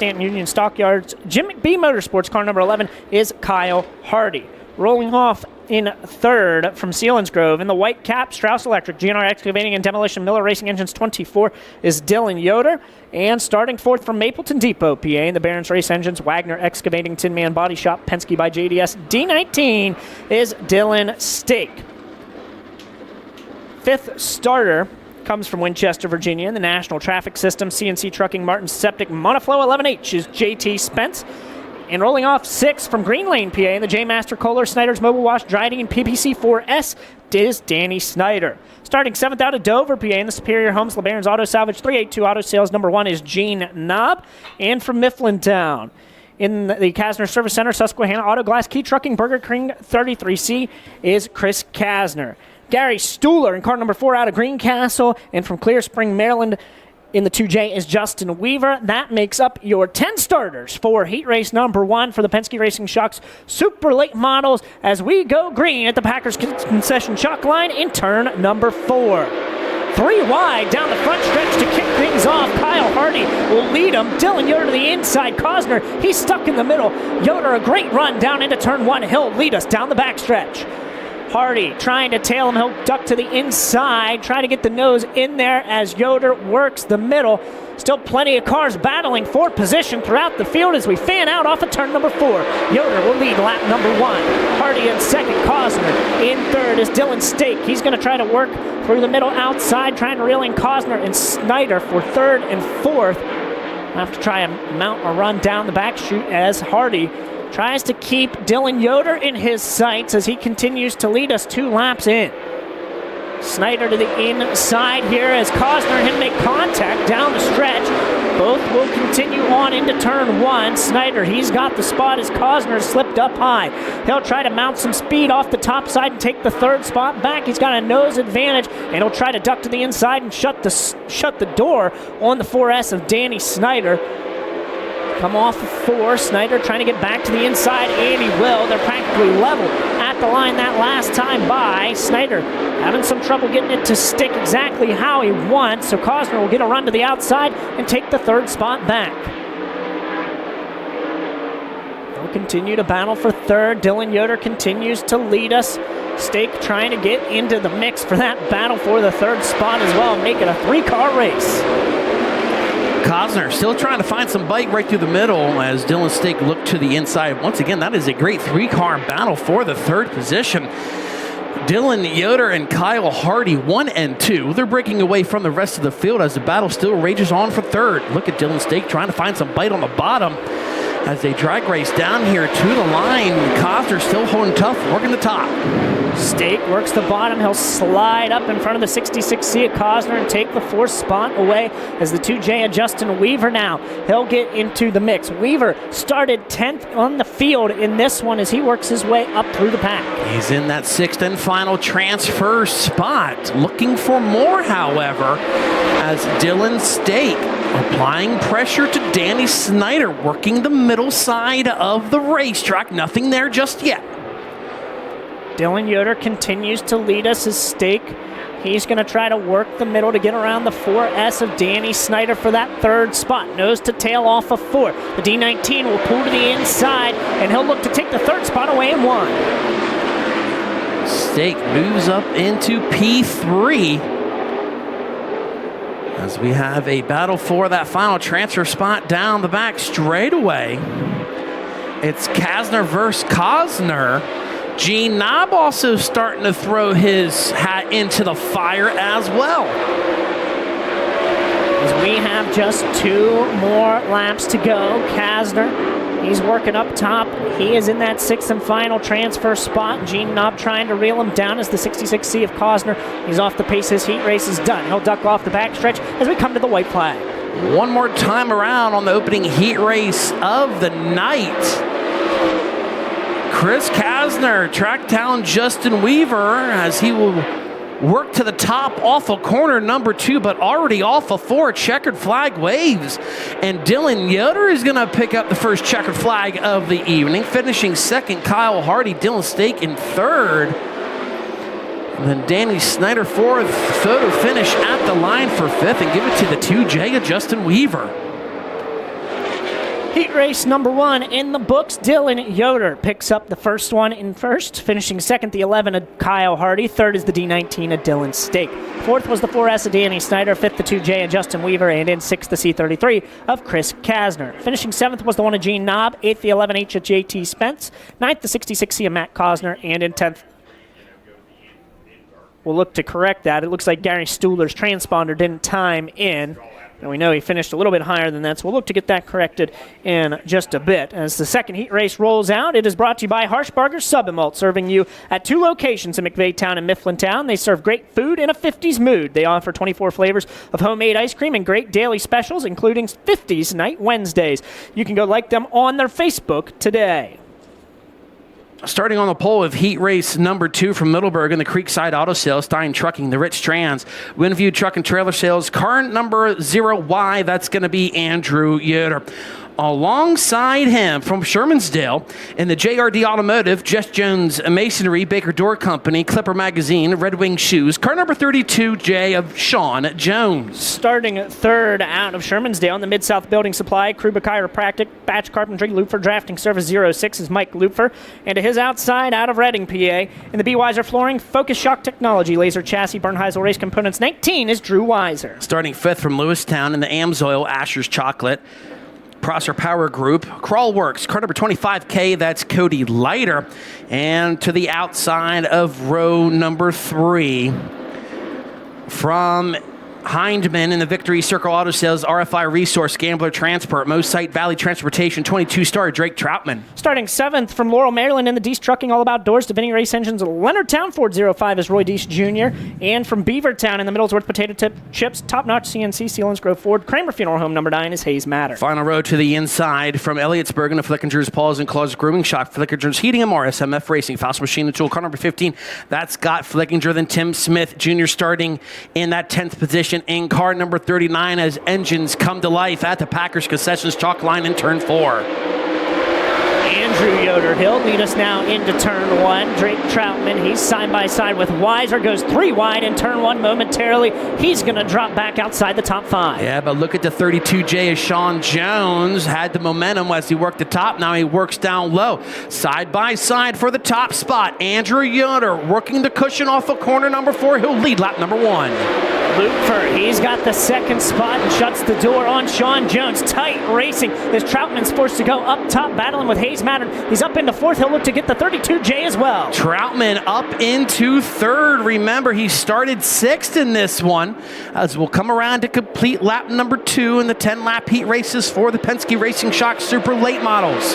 Stanton Union Stockyards. Jim B Motorsports, car number 11, is Kyle Hardy. Rolling off in third from Selinsgrove in the white cap, Strauss Electric, GNR Excavating and Demolition, Miller Racing Engines 24 is Dylan Yoder. And starting fourth from Mapleton Depot, PA, in the Barron's Race Engines, Wagner Excavating, Tin Man Body Shop, Penske by JDS, D19 is Dylan Stake. Fifth starter comes from Winchester, Virginia, in the National Traffic System, CNC Trucking, Martin Septic, Monoflow 11H is JT Spence. And rolling off sixth from Green Lane, PA, in the J Master Kohler, Snyder's Mobile Wash, Drying, and PPC 4S is Danny Snyder. Starting seventh out of Dover, PA, in the Superior Homes, LeBaron's Auto Salvage, 382 Auto Sales, number 1 is Gene Knob. And from Mifflintown, in the Kasner Service Center, Susquehanna Auto Glass, Key Trucking, Burger King 33C is Chris Kasner. Gary Stuhler in car number 4 out of Greencastle, and from Clear Spring, Maryland, in the 2J is Justin Weaver. That makes up your 10 starters for heat race number 1 for the Penske Racing Shocks Super Late Models as we go green at the Packers Concession Shock line in turn number 4. 3 wide down the front stretch to kick things off. Kyle Hardy will lead him. Dylan Yoder to the inside. Cosner, he's stuck in the middle. Yoder, a great run down into turn 1. He'll lead us down the backstretch. Hardy trying to tail him. He'll duck to the inside, trying to get the nose in there as Yoder works the middle. Still plenty of cars battling for position throughout the field as we fan out off of turn number 4. Yoder will lead lap number 1. Hardy in second. Cosner in third is Dylan Stake. He's going to try to work through the middle outside, trying to reel in Cosner and Snyder for third and fourth. I'll have to try and mount a run down the back chute as Hardy tries to keep Dylan Yoder in his sights as he continues to lead us 2 laps in. Snyder to the inside here as Cosner and him make contact down the stretch. Both will continue on into turn 1. Snyder, he's got the spot as Cosner slipped up high. He'll try to mount some speed off the top side and take the third spot back. He's got a nose advantage, and he'll try to duck to the inside and shut the door on the 4S of Danny Snyder. Come off of 4, Snyder trying to get back to the inside, and he will. They're practically level at the line that last time by. Snyder having some trouble getting it to stick exactly how he wants, so Cosner will get a run to the outside and take the third spot back. They'll continue to battle for third. Dylan Yoder continues to lead us. Stake trying to get into the mix for that battle for the third spot as well, make it a 3-car race. Cosner still trying to find some bite right through the middle as Dylan Stake looked to the inside. Once again, that is a great 3-car battle for the third position. Dylan Yoder and Kyle Hardy, 1 and 2. They're breaking away from the rest of the field as the battle still rages on for third. Look at Dylan Stake trying to find some bite on the bottom as they drag race down here to the line. Cosner still holding tough, working the top. Stake works the bottom. He'll slide up in front of the 66C at Cosner and take the 4th spot away as the 2J of Justin Weaver now. He'll get into the mix. Weaver started 10th on the field in this one as he works his way up through the pack. He's in that 6th and final transfer spot. Looking for more, however, as Dylan Stake applying pressure to Danny Snyder, working the middle side of the racetrack. Nothing there just yet. Dylan Yoder continues to lead us as Stake. He's going to try to work the middle to get around the 4S of Danny Snyder for that third spot. Nose to tail off of 4. The D19 will pull to the inside, and he'll look to take the third spot away in 1. Stake moves up into P3 as we have a battle for that final transfer spot down the back straightaway. It's Kasner versus Cosner. Gene Knob also starting to throw his hat into the fire as well. As we have just 2 more laps to go, Kasner, he's working up top. He is in that 6th and final transfer spot. Gene Knob trying to reel him down as the 66C of Cosner. He's off the pace. His heat race is done. He'll duck off the backstretch as we come to the white flag. One more time around on the opening heat race of the night. Chris Kasner tracked down Justin Weaver as he will work to the top off of corner number 2, but already off of 4. Checkered flag waves. And Dylan Yoder is going to pick up the first checkered flag of the evening, finishing 2nd. Kyle Hardy, Dylan Stake in 3rd. And then Danny Snyder 4th. Photo finish at the line for 5th and give it to the 2J of Justin Weaver. Heat race number 1 in the books. Dylan Yoder picks up the first one in first, finishing second, the 11 of Kyle Hardy. Third is the D19 of Dylan Stake. Fourth was the 4S of Danny Snyder. Fifth, the 2J of Justin Weaver. And in sixth, the C33 of Chris Kasner. Finishing seventh was the 1 of Gene Knob. Eighth, the 11H of JT Spence. Ninth, the 66C of Matt Cosner. And in 10th, we'll look to correct that. It looks like Gary Stuhler's transponder didn't time in. And we know he finished a little bit higher than that, so we'll look to get that corrected in just a bit. As the second heat race rolls out, it is brought to you by Harshbarger Sub-Malt, serving you at 2 locations in McVeigh and Mifflintown. They serve great food in a 50s mood. They offer 24 flavors of homemade ice cream and great daily specials, including 50s Night Wednesdays. You can go like them on their Facebook today. Starting on the pole of heat race number 2 from Middleburg in the Creekside Auto Sales, Stein Trucking, the Rich Trans, Winview Truck and Trailer Sales, car number 0Y, that's going to be Andrew Yoder. Alongside him from Shermansdale in the JRD Automotive, Jess Jones Masonry, Baker Door Company, Clipper Magazine, Red Wing Shoes, car number 32J of Sean Jones. Starting third out of Shermansdale in the Mid-South Building Supply, Kruba Chiropractic, Batch Carpentry, Lupfer Drafting Service 06 is Mike Lupfer. And to his outside out of Reading, PA, in the B. Weiser Flooring, Focus Shock Technology, Laser Chassis, Bernheisel Race Components 19 is Drew Weiser. Starting fifth from Lewistown in the Amsoil, Asher's Chocolate, Prosser Power Group, Crawlworks, car number 25K, that's Cody Leiter. And to the outside of row number 3, from Hindman in the Victory Circle Auto Sales, RFI Resource, Gambler Transport, Most Site Valley Transportation, 22-star Drake Troutman. Starting 7th from Laurel, Maryland in the Deese Trucking All About Doors, Divinity Race Engines, Leonardtown Ford 05 is Roy Deese Jr. And from Beavertown in the Middlesworth Potato Chips, Top Notch CNC, Sealands Grove Ford, Kramer Funeral Home number 9 is Hayes Matter. Final row to the inside from Elliotsburg in the Flickinger's Paws and Claws Grooming Shop, Flickinger's Heating and More, SMF Racing, Faust Machine and Tool, car number 15. That's got Flickinger, then Tim Smith Jr. starting in that 10th position in car number 39 as engines come to life at the Packers Concessions chalk line in turn 4. Andrew Yoder, he'll lead us now into turn 1. Drake Troutman, he's side by side with Weiser, goes 3 wide in turn 1 momentarily. He's going to drop back outside the top 5. Yeah, but look at the 32J as Sean Jones had the momentum as he worked the top. Now he works down low. Side by side for the top spot. Andrew Yoder working the cushion off of corner number 4. He'll lead lap number 1. Lupfer, he's got the second spot and shuts the door on Sean Jones. Tight racing as Troutman's forced to go up top, battling with Hayes Mattern. He's up into 4th. He'll look to get the 32J as well. Troutman up into 3rd. Remember, he started 6th in this one, as we'll come around to complete lap number 2 in the 10-lap heat races for the Penske Racing Shock Super Late Models.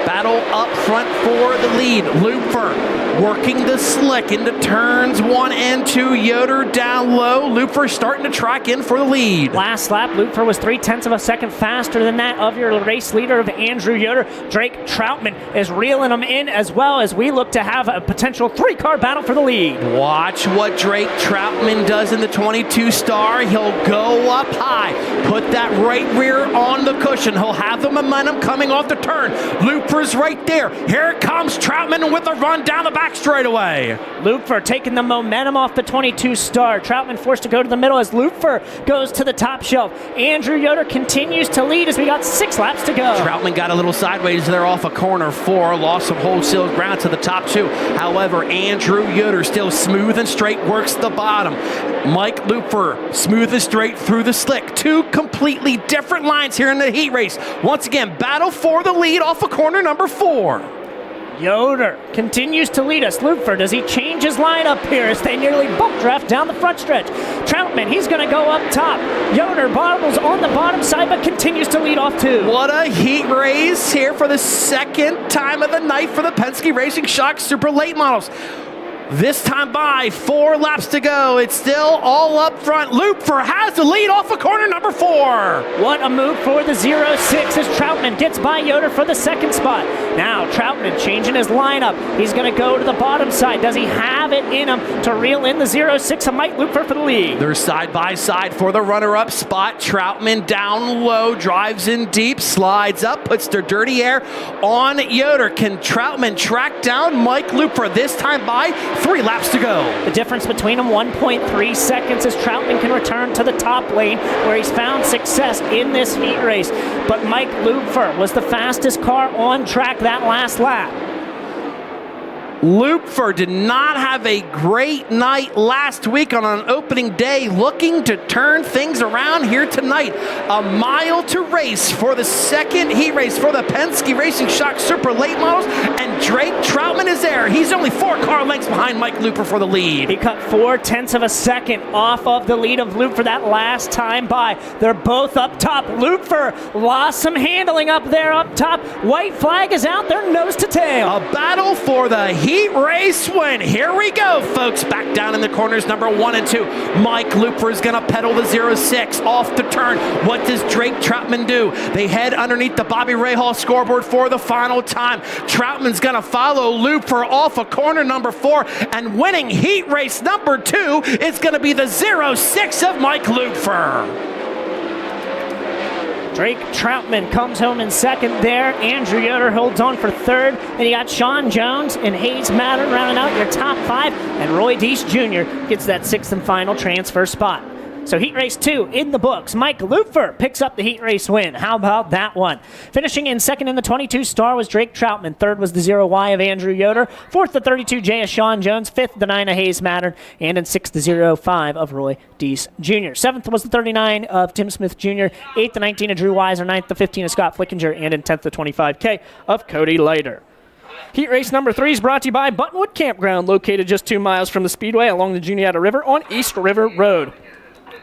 Battle up front for the lead. Lupfer working the slick into turns 1 and 2. Yoder down low. Lupfer starting to track in for the lead. Last lap, Lupfer was 0.3 of a second faster than that of your race leader of Andrew Yoder. Drake Troutman is reeling him in as well as we look to have a potential 3-car battle for the lead. Watch what Drake Troutman does in the 22-star. He'll go up high, put that right rear on the cushion. He'll have the momentum coming off the turn. Lupfer's right there. Here comes Troutman with a run down the back straightaway. Lupfer taking the momentum off the 22-star. Troutman forced to go to the middle as Lupfer goes to the top shelf. Andrew Yoder continues to lead as we got 6 laps to go. Troutman got a little sideways there off of corner 4, lost some wholesale ground to the top 2. However, Andrew Yoder still smooth and straight, works the bottom. Mike Lupfer smooth and straight through the slick. 2 completely different lines here in the heat race. Once again, battle for the lead off of corner number 4. Yoder continues to lead us. Lupfer, does he change his lineup here as they nearly book draft down the front stretch? Troutman, he's going to go up top. Yoder bobbles on the bottom side but continues to lead off too. What a heat race here for the second time of the night for the Penske Racing Shock Super Late Models. This time by 4 laps to go. It's still all up front. Lupfer has the lead off of corner number 4. What a move for the 06 as Troutman gets by Yoder for the second spot. Now Troutman changing his lineup. He's going to go to the bottom side. Does he have it in him to reel in the 0-6 of Mike Lupfer for the lead? They're side by side for the runner-up spot. Troutman down low, drives in deep, slides up, puts their dirty air on Yoder. Can Troutman track down Mike Lupfer this time by 3 laps to go? The difference between them, 1.3 seconds, as Troutman can return to the top lane where he's found success in this heat race. But Mike Lupfer was the fastest car on track that last lap. Lupfer did not have a great night last week on an opening day, looking to turn things around here tonight. A mile to race for the second heat race for the Penske Racing Shock Super Late Models, and Drake Troutman is there. He's only 4 car lengths behind Mike Lupfer for the lead. He cut 0.4 of a second off of the lead of Lupfer that last time by. They're both up top. Lupfer lost some handling up there up top. White flag is out there, nose to tail. A battle for the heat race win. Here we go, folks. Back down in the corners, number 1 and 2. Mike Lupfer is going to pedal the 0-6 off the turn. What does Drake Troutman do? They head underneath the Bobby Rahal scoreboard for the final time. Troutman's going to follow Lupfer off of corner number 4, and winning heat race number 2 is going to be the 0-6 of Mike Lupfer. Drake Troutman comes home in second there. Andrew Yoder holds on for third. Then you got Sean Jones and Hayes Madden rounding out your top 5. And Roy Deese Jr. gets that 6th and final transfer spot. So heat race 2 in the books. Mike Lupfer picks up the heat race win. How about that one? Finishing in second in the 22 star was Drake Troutman. Third was the 0Y of Andrew Yoder. Fourth, the 32 J of Sean Jones. Fifth, the 9 of Hayes Mattern. And in sixth, the 05 of Roy Deese Jr. Seventh was the 39 of Tim Smith Jr. Eighth, the 19 of Drew Weiser. Ninth, the 15 of Scott Flickinger. And in 10th, the 25K of Cody Leiter. Heat race number 3 is brought to you by Buttonwood Campground, located just 2 miles from the Speedway along the Juniata River on East River Road.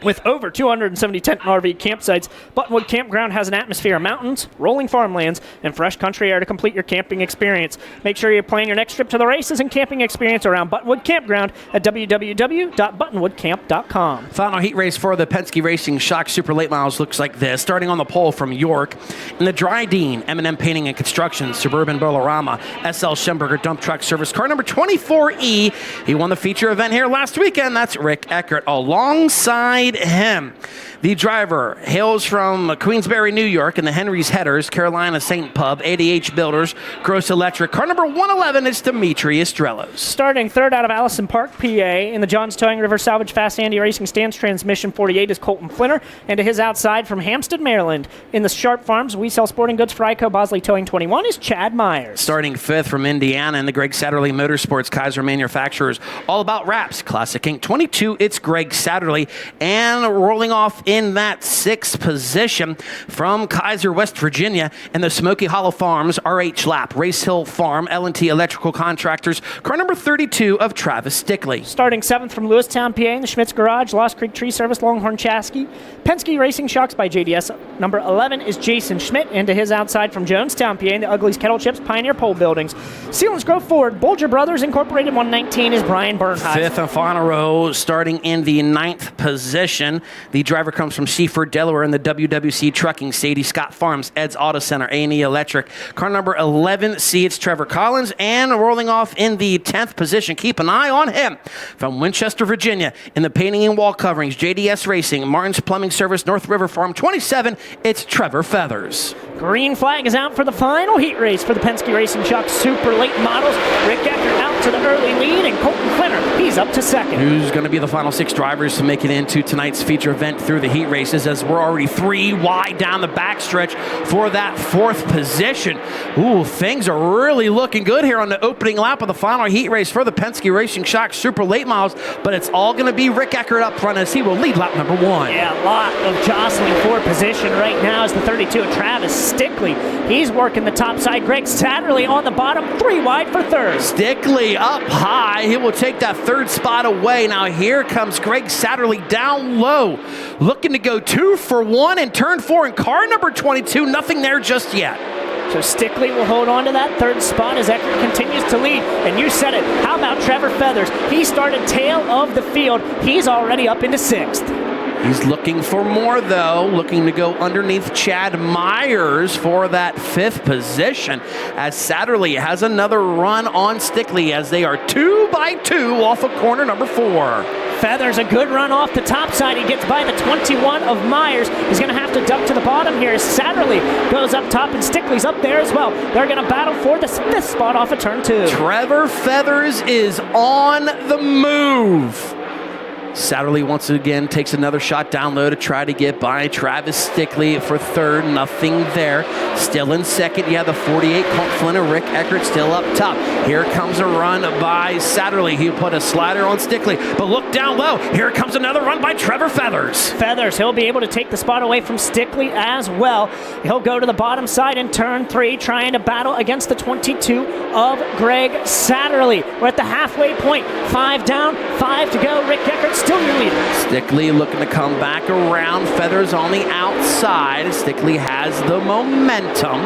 With over 270 tent and RV campsites, Buttonwood Campground has an atmosphere of mountains, rolling farmlands, and fresh country air to complete your camping experience. Make sure you plan your next trip to the races and camping experience around Buttonwood Campground at www.buttonwoodcamp.com. Final heat race for the Penske Racing Shock Super Late Models looks like this. Starting on the pole from York, in the Dryden M&M Painting and Construction Suburban Bolorama SL Schemberger Dump Truck Service car number 24E. He won the feature event here last weekend. That's Rick Eckert alongside him. The driver hails from Queensbury, New York, in the Henry's Headers, Carolina St. Pub, ADH Builders, Gross Electric. Car number 111 is Demetrius Drelos. Starting third out of Allison Park, PA, in the Johns Towing River Salvage Fast Andy Racing Stands Transmission 48 is Colton Flinner, and to his outside from Hampstead, Maryland, in the Sharp Farms We Sell Sporting Goods for ICO Bosley Towing 21 is Chad Myers. Starting fifth from Indiana in the Greg Satterley Motorsports Kaiser Manufacturers All About Wraps Classic Inc. 22, it's Greg Satterley. And rolling off in that 6th position from Kaiser, West Virginia, in the Smoky Hollow Farms RH Lap Race Hill Farm L&T Electrical Contractors, car number 32 of Travis Stickley. Starting 7th from Lewistown, PA, in the Schmitz Garage, Lost Creek Tree Service, Longhorn Chassis. Penske Racing Shocks by JDS. Number 11 is Jason Schmidt, and to his outside from Jonestown, PA, in the Uglies Kettle Chips, Pioneer Pole Buildings. Sealands Grove Ford, Bolger Brothers Incorporated 119 is Brian Bernheim. 5th and final row, starting in the 9th position. The driver comes from Seaford, Delaware, in the WWC Trucking, Sadie Scott Farms, Ed's Auto Center, A&E Electric. Car number 11C, it's Trevor Collins, and rolling off in the 10th position. Keep an eye on him. From Winchester, Virginia, in the Painting and Wall Coverings, JDS Racing, Martin's Plumbing Service, North River Farm 27, it's Trevor Feathers. Green flag is out for the final heat race for the Penske Racing Shock Super Late Models. Rick Eckert out to the early lead, and Colton Flinner, he's up to second. Who's going to be the final 6 drivers to make it into tonight's feature event through the heat races, as we're already 3 wide down the backstretch for that 4th position. Ooh, things are really looking good here on the opening lap of the final heat race for the Penske Racing Shock Super Late Models, but it's all going to be Rick Eckert up front as he will lead lap number 1. Yeah, a lot of jostling for position right now is the 32 of Travis Stickley. He's working the top side. Greg Satterley on the bottom, 3 wide for third. Stickley up high. He will take that 3rd spot away. Now here comes Greg Satterley down low, looking to go 2 for 1 in turn 4 in car number 22. Nothing there just yet. So Stickley will hold on to that 3rd spot as Eckert continues to lead. And you said it. How about Trevor Feathers? He started tail of the field. He's already up into 6th. He's looking for more, though, looking to go underneath Chad Myers for that 5th position, as Satterley has another run on Stickley as they are 2 by 2 off of corner number 4. Feathers a good run off the top side. He gets by the 21 of Myers. He's going to have to duck to the bottom here as Satterley goes up top and Stickley's up there as well. They're going to battle for the 5th spot off of turn 2. Trevor Feathers is on the move. Satterley once again takes another shot down low to try to get by Travis Stickley for 3rd. Nothing there. Still in 2nd, you have the 48 Colt Flinner. Rick Eckert still up top. Here comes a run by Satterley. He'll put a slider on Stickley, but look down low. Here comes another run by Trevor Feathers. Feathers, he'll be able to take the spot away from Stickley as well. He'll go to the bottom side in turn 3, trying to battle against the 22 of Greg Satterley. We're at the halfway point. 5 down, 5 to go. Rick Eckert still your leader. Stickley looking to come back around. Feathers on the outside. Stickley has the momentum.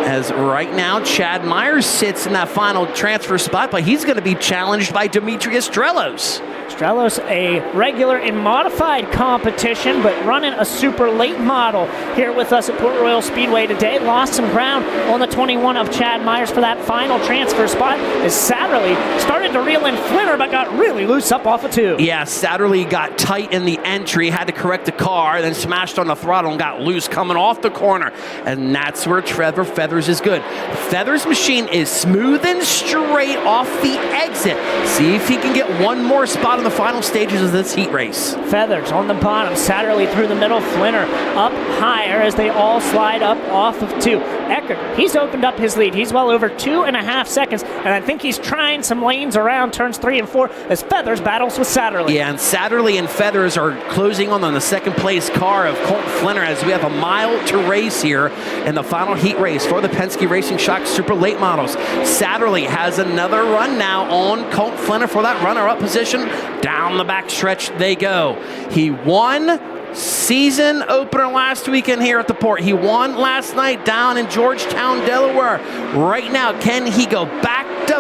As right now, Chad Myers sits in that final transfer spot, but he's going to be challenged by Demetrius Strelos. Strelos, a regular in modified competition, but running a super late model here with us at Port Royal Speedway today. Lost some ground on the 21 of Chad Myers for that final transfer spot as Satterley started to reel in Flinner, but got really loose up off of 2. Yeah, Satterley got tight in the entry, had to correct the car, then smashed on the throttle and got loose coming off the corner. And that's where Trevor Feathers is good. Feathers' machine is smooth and straight off the exit. See if he can get one more spot in the final stages of this heat race. Feathers on the bottom, Satterley through the middle, Flinner up higher as they all slide up off of 2. Eckert, he's opened up his lead. He's well over 2.5 seconds, and I think he's trying some lanes around turns 3 and 4 as Feathers battles with Satterley. Yeah, and Satterley and Feathers are closing on the 2nd place car of Colt Flinner as we have a mile to race here in the final heat race for the Penske Racing Shock Super Late Models. Satterley has another run now on Colt Flinner for that runner-up position. Down the backstretch they go. He won season opener last weekend here at the port. He won last night down in Georgetown, Delaware. Right now, can he go back to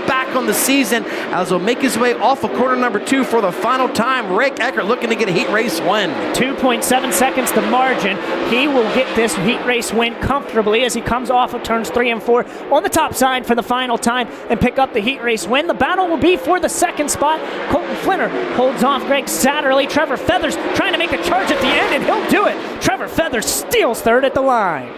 back on the season as he'll make his way off of corner number 2 for the final time? Rick Eckert looking to get a heat race win. 2.7 seconds the margin. He will get this heat race win comfortably as he comes off of turns 3 and 4 on the top side for the final time and pick up the heat race win. The battle will be for the 2nd spot. Colton Flinner holds off Greg Satterley. Trevor Feathers trying to make a charge at the end, and he'll do it. Trevor Feathers steals 3rd at the line.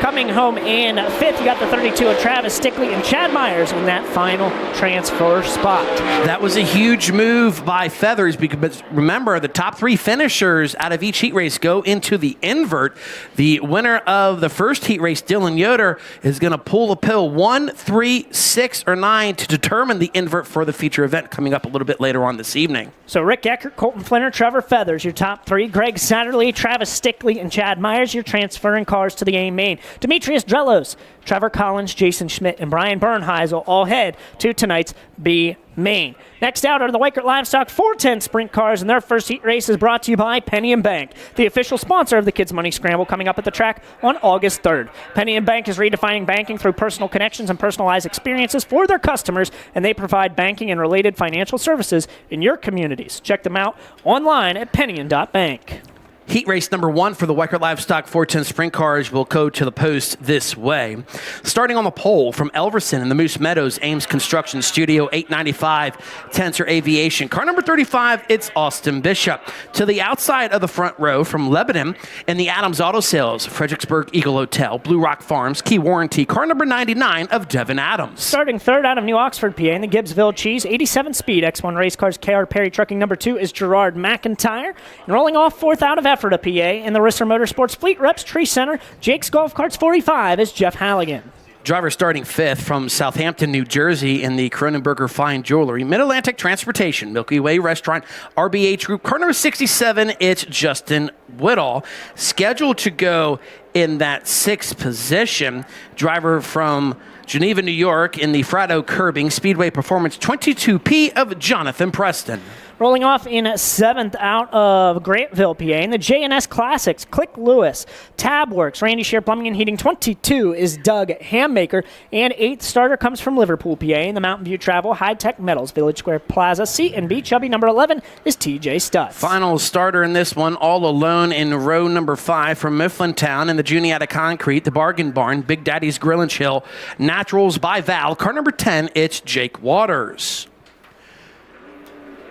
Coming home in 5th, you got the 32 of Travis Stickley and Chad Myers in that final transfer spot. That was a huge move by Feathers because remember, the top 3 finishers out of each heat race go into the invert. The winner of the first heat race, Dylan Yoder, is going to pull a pill 1, 3, 6, or 9 to determine the invert for the feature event coming up a little bit later on this evening. So Rick Eckert, Colton Flinner, Trevor Feathers, your top 3. Greg Satterley, Travis Stickley, and Chad Myers, you're transferring cars to the A main. Demetrius Drelos, Trevor Collins, Jason Schmidt, and Brian Bernheisel all head to tonight's B main. Next out are the Weichert Livestock 410 Sprint Cars, and their first heat race is brought to you by Penny & Bank, the official sponsor of the Kids Money Scramble coming up at the track on August 3rd. Penny & Bank is redefining banking through personal connections and personalized experiences for their customers, and they provide banking and related financial services in your communities. Check them out online at penny&bank. Heat race number 1 for the Weichert Livestock 410 Sprint Cars will go to the post this way. Starting on the pole from Elverson in the Moose Meadows, Ames Construction Studio 895, Tensor Aviation. Car number 35, it's Austin Bishop. To the outside of the front row from Lebanon and the Adams Auto Sales, Fredericksburg Eagle Hotel, Blue Rock Farms, Key Warranty. Car number 99 of Devin Adams. Starting 3rd out of New Oxford, PA, in the Gibbsville Cheese 87 Speed X1 Race Cars, KR Perry Trucking number 2 is Gerard McIntyre. And rolling off 4th out of Ephrata, PA, in the Risser Motorsports Fleet Reps Tree Center, Jake's Golf Carts 45 is Jeff Halligan. Driver starting 5th from Southampton, New Jersey in the Kronenberger Fine Jewelry, Mid-Atlantic Transportation, Milky Way Restaurant, RBH Group. Car number 67, it's Justin Whittall. Scheduled to go in that 6th position. Driver from Geneva, New York in the Frado Curbing Speedway Performance 22P of Jonathan Preston. Rolling off in 7th out of Grantville, PA, in the J&S Classics, Click Lewis, Tabworks, Randy Shear Plumbing and Heating. 22 is Doug Hammaker, and 8th starter comes from Liverpool, PA, in the Mountain View Travel, High Tech Metals, Village Square Plaza, C&B Chubby. Number 11 is TJ Stutz. Final starter in this one, all alone in row number 5 from Mifflintown in the Juniata Concrete, the Bargain Barn, Big Daddy's Grill and Chill, Naturals by Val. Car number 10, it's Jake Waters.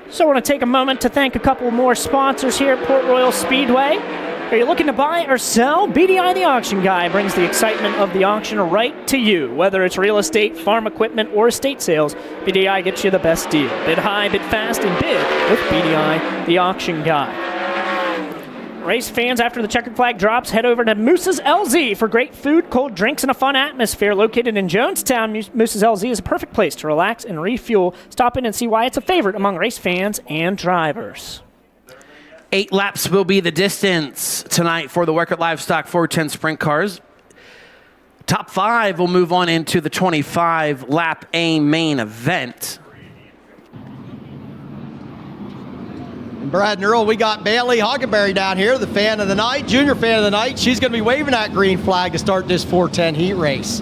So I want to take a moment to thank a couple more sponsors here at Port Royal Speedway. Are you looking to buy or sell? BDI the Auction Guy brings the excitement of the auction right to you. Whether it's real estate, farm equipment, or estate sales, BDI gets you the best deal. Bid high, bid fast, and bid with BDI the Auction Guy. Race fans, after the checkered flag drops, head over to Moose's LZ for great food, cold drinks, and a fun atmosphere. Located in Jonestown, Moose's LZ is a perfect place to relax and refuel. Stop in and see why it's a favorite among race fans and drivers. 8 laps will be the distance tonight for the Weckert Livestock 410 Sprint Cars. Top 5 will move on into the 25 lap A main event. Brad and Earl, we got Bailey Hoggenberry down here, the fan of the night, junior fan of the night. She's going to be waving that green flag to start this 410 heat race.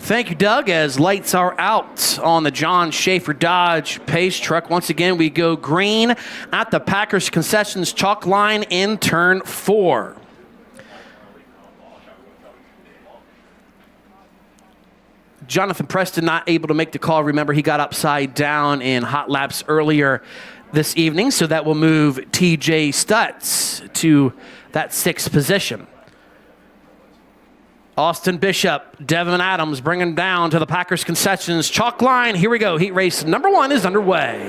Thank you, Doug, as lights are out on the John Schaefer Dodge Pace truck. Once again, we go green at the Packers Concessions chalk line in turn 4. Jonathan Preston not able to make the call. Remember, he got upside down in hot laps earlier this evening, so that will move TJ Stutz to that 6th position. Austin Bishop, Devin Adams bringing down to the Packers Concessions chalk line. Here we go. Heat race number 1 is underway.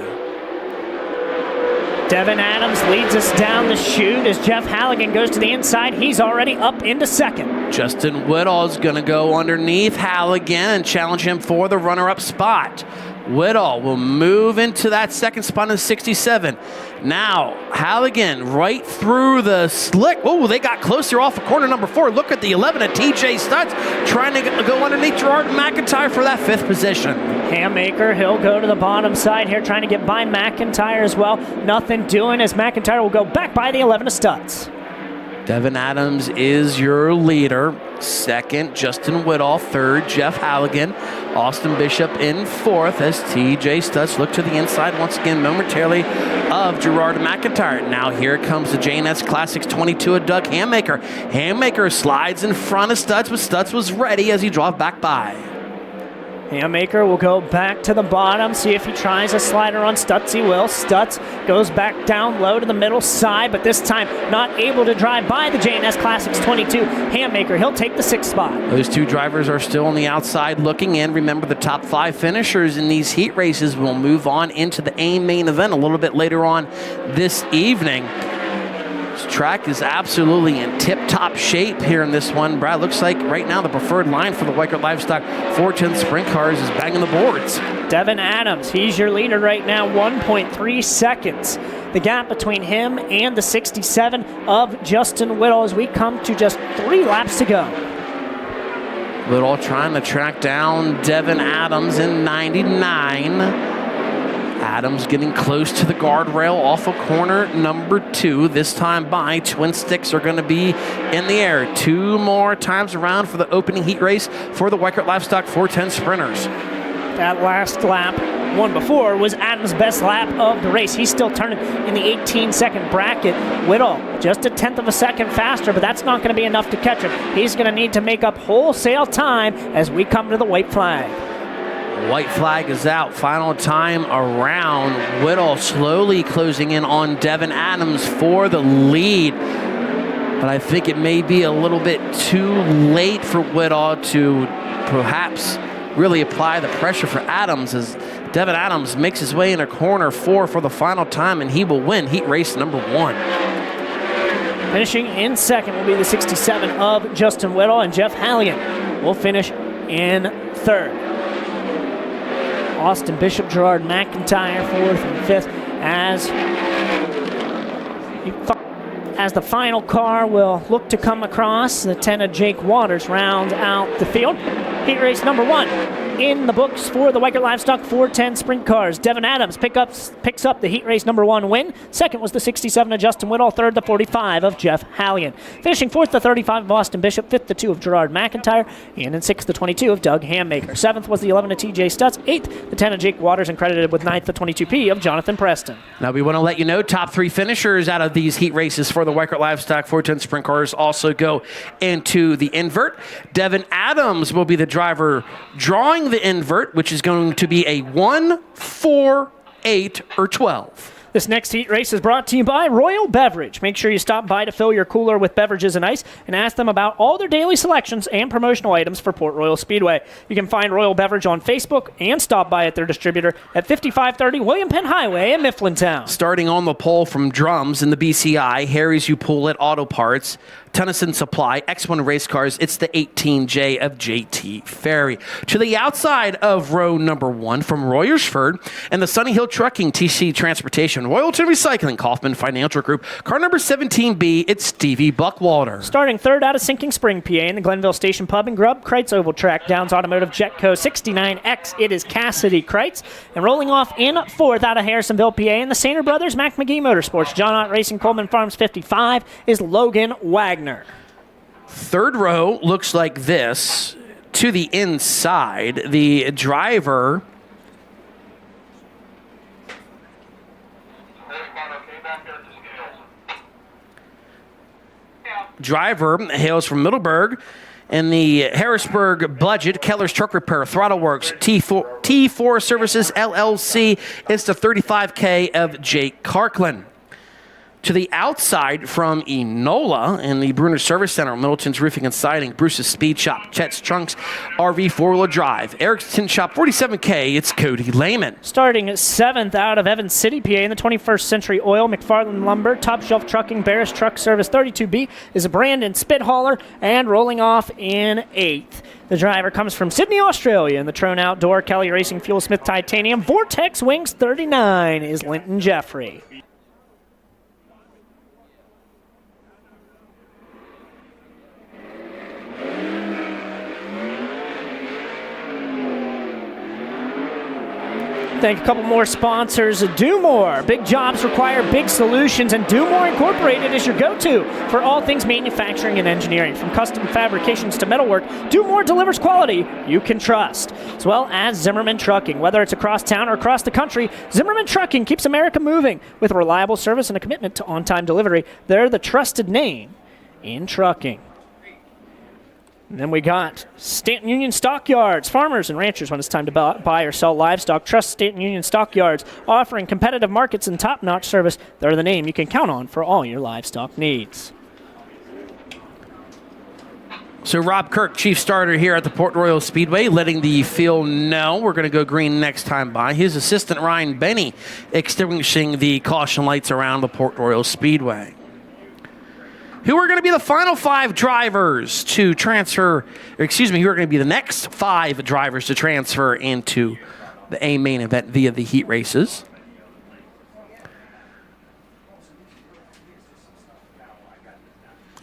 Devin Adams leads us down the chute as Jeff Halligan goes to the inside. He's already up into 2nd. Justin Whitall is going to go underneath Halligan and challenge him for the runner-up spot. Whitall will move into that 2nd spot in 67. Now, Halligan right through the slick. Oh, they got closer off of corner number 4. Look at the 11 of TJ Stutz trying to go underneath Gerard McIntyre for that 5th position. Hammaker, he'll go to the bottom side here trying to get by McIntyre as well. Nothing doing as McIntyre will go back by the 11 of Stutz. Devin Adams is your leader. 2nd, Justin Whitall. 3rd, Jeff Halligan. Austin Bishop in 4th as TJ Stutz look to the inside once again momentarily of Gerard McIntyre. Now here comes the J&S Classics 22 of Doug Hammaker. Hammaker slides in front of Stutz, but Stutz was ready as he drove back by. Hammaker will go back to the bottom, see if he tries a slider on Stutz. He will. Stutz goes back down low to the middle side, but this time not able to drive by the J&S Classics 22. Hammaker, he'll take the 6th spot. Those 2 drivers are still on the outside looking in. Remember, the top 5 finishers in these heat races will move on into the A main event a little bit later on this evening. This track is absolutely in tip-top shape here in this one. Brad, looks like right now the preferred line for the Weckert Livestock 410 Sprint Cars is banging the boards. Devin Adams, he's your leader right now, 1.3 seconds. The gap between him and the 67 of Justin Whitall as we come to just 3 laps to go. Whitall trying to track down Devin Adams in 99. Adams getting close to the guardrail off of corner number 2. This time by, twin sticks are going to be in the air 2 more times around for the opening heat race for the Weckert Livestock 410 Sprinters. That last lap, one before, was Adams' best lap of the race. He's still turning in the 18-second bracket. Whitall just a 1/10 of a second faster, but that's not going to be enough to catch him. He's going to need to make up wholesale time as we come to the white flag. White flag is out. Final time around. Whitall slowly closing in on Devin Adams for the lead. But I think it may be a little bit too late for Whitall to perhaps really apply the pressure for Adams as Devin Adams makes his way into corner 4 for the final time, and he will win heat race number 1. Finishing in 2nd will be the 67 of Justin Whitall, and Jeff Halligan will finish in 3rd. Austin Bishop, Gerard McIntyre, 4th and 5th as the final car will look to come across. The 10 of Jake Waters rounds out the field. Heat race number 1 in the books for the Weikert Livestock 410 Sprint Cars. Devin Adams picks up the heat race number 1 win. Second was the 67 of Justin Whittle. Third, the 45 of Jeff Hallion. Finishing fourth, the 35 of Austin Bishop. Fifth, the 2 of Gerard McIntyre. And in sixth, the 22 of Doug Hammaker. Seventh was the 11 of TJ Stutz. Eighth, the 10 of Jake Waters, and credited with ninth, the 22P of Jonathan Preston. Now we want to let you know top 3 finishers out of these heat races for the Weikert Livestock 410 Sprint Cars also go into the invert. Devin Adams will be the driver drawing the invert, which is going to be a 1, 4, 8, or 12. This next heat race is brought to you by Royal Beverage. Make sure you stop by to fill your cooler with beverages and ice and ask them about all their daily selections and promotional items for Port Royal Speedway. You can find Royal Beverage on Facebook and stop by at their distributor at 5530 William Penn Highway in Mifflintown. Starting on the pole from drums in the BCI, Harry's You Pull It Auto Parts, Tennyson Supply, X1 Race Cars, it's the 18J of JT Ferry. To the outside of row number 1 from Royersford and the Sunny Hill Trucking, TC Transportation, Royalton Recycling, Kaufman Financial Group, car number 17B, it's Stevie Buckwalter. Starting third out of Sinking Spring, PA, in the Glenville Station Pub and Grub, Kreitz Oval Track, Downs Automotive Jetco 69X, it is Cassidy Kreitz. And rolling off in fourth out of Harrisonville, PA, in the Sainer Brothers Mac McGee Motorsports, John Ott Racing, Coleman Farms 55, is Logan Wagner. Third row looks like this. To the inside, the driver hails from Middleburg. In the Harrisburg budget, Keller's Truck Repair, Throttle Works, T4 Services LLC, it's the 35K of Jake Karkland. To the outside from Enola in the Bruner Service Center, Middleton's Roofing and Siding, Bruce's Speed Shop, Chet's Trunks, RV 4-wheel drive, Eric's Tin Shop 47K, it's Cody Lehman. Starting at seventh out of Evans City, PA, in the 21st Century Oil, McFarland Lumber, Top Shelf Trucking, Barris Truck Service 32B is a Brandon Spithauler, and rolling off in eighth. The driver comes from Sydney, Australia, in the Trone Outdoor, Kelly Racing, Fuel Smith Titanium, Vortex Wings 39 is Linton Jeffrey. Thank a couple more sponsors. Do More. Big jobs require big solutions, and Do More Incorporated is your go-to for all things manufacturing and engineering. From custom fabrications to metalwork, Do More delivers quality you can trust. As well as Zimmerman Trucking. Whether it's across town or across the country, Zimmerman Trucking keeps America moving with reliable service and a commitment to on-time delivery. They're the trusted name in trucking. And then we got Stanton Union Stockyards. Farmers and ranchers, when it's time to buy or sell livestock, trust Stanton Union Stockyards, offering competitive markets and top-notch service. They're the name you can count on for all your livestock needs. So Rob Kirk, chief starter here at the Port Royal Speedway, letting the field know we're going to go green next time by. His assistant, Ryan Benny, extinguishing the caution lights around the Port Royal Speedway. Who are going to be the final 5 drivers to transfer, who are going to be the next 5 drivers to transfer into the A main event via the heat races?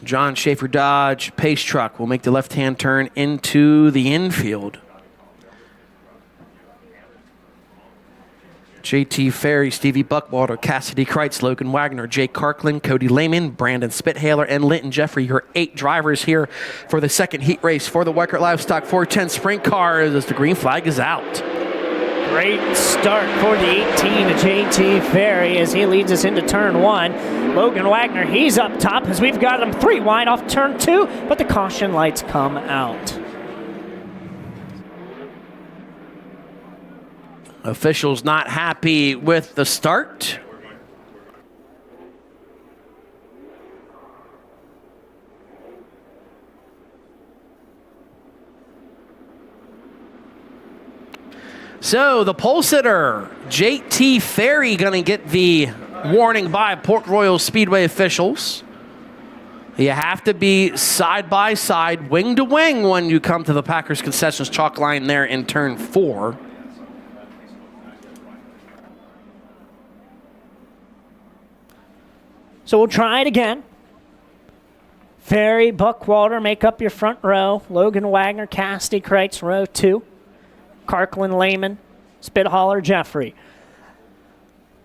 John Schaefer Dodge Pace Truck will make the left-hand turn into the infield. JT Ferry, Stevie Buckwalter, Cassidy Kreitz, Logan Wagner, Jake Karkland, Cody Lehman, Brandon Spithauler, and Linton Jeffrey. Your 8 drivers here for the second heat race for the Weikert Livestock 410 Sprint Cars as the green flag is out. Great start for the 18 of JT Ferry as he leads us into turn 1. Logan Wagner, he's up top as we've got him 3 wide off turn 2, but the caution lights come out. Officials not happy with the start. So the pole sitter, JT Ferry, going to get the warning by Port Royal Speedway officials. You have to be side by side, wing to wing when you come to the Packers concessions chalk line there in turn 4. So we'll try it again. Ferry, Buckwalter make up your front row. Logan Wagner, Cassidy Kreitz, row 2. Karklin, Lehman, Spithaler, Jeffrey.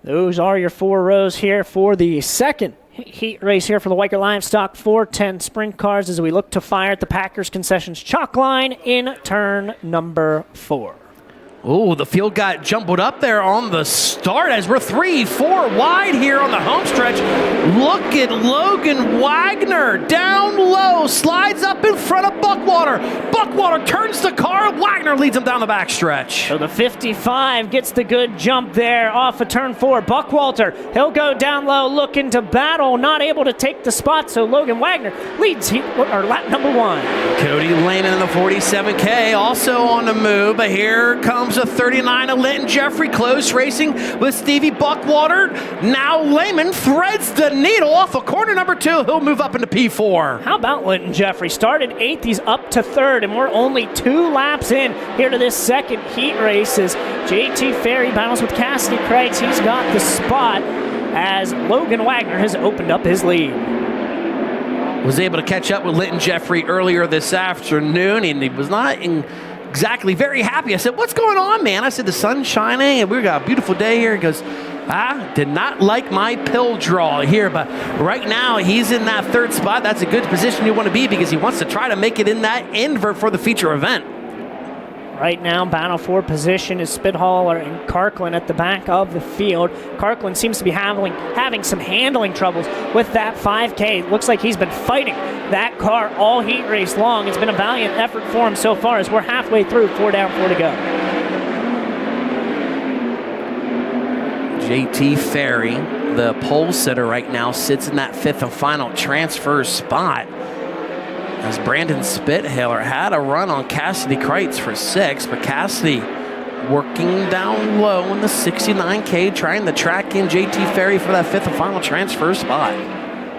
Those are your 4 rows here for the second heat race here for the Weichert Livestock 410 Sprint Cars as we look to fire at the Packers Concessions chalk line in turn number 4. Oh, the field got jumbled up there on the start as we're 3-4 wide here on the home stretch. Look at Logan Wagner down low, slides up in front of Buckwater. Buckwater turns the car. Wagner leads him down the backstretch. So the 55 gets the good jump there off of turn 4. Buckwalter, he'll go down low looking to battle, not able to take the spot, so Logan Wagner leads lap number 1. Cody Lehman in the 47K also on the move, but here comes a 39 of Linton Jeffrey, close racing with Stevie Buckwater. Now Lehman threads the needle off of corner number 2. He'll move up into P4. How about Linton Jeffrey? Started 8th, he's up to 3rd, and we're only 2 laps in here to this second heat race as JT Ferry battles with Cassidy Kreitz. He's got the spot as Logan Wagner has opened up his lead. Was able to catch up with Linton Jeffrey earlier this afternoon, and he was not exactly very happy. I said, what's going on, man? I said, the sun's shining, and we got a beautiful day here. He goes, I did not like my pill draw here, but right now he's in that 3rd spot. That's a good position you want to be because he wants to try to make it in that invert for the feature event. Right now, battle for position is Spithaler and Karklin at the back of the field. Karklin seems to be having some handling troubles with that 5K. Looks like he's been fighting that car all heat race long. It's been a valiant effort for him so far as we're halfway through, 4 down, 4 to go. JT Ferry, the pole sitter right now, sits in that 5th and final transfer spot. As Brandon Spithaler had a run on Cassidy Kreitz for 6th, but Cassidy working down low in the 69K, trying to track in JT Ferry for that 5th and final transfer spot.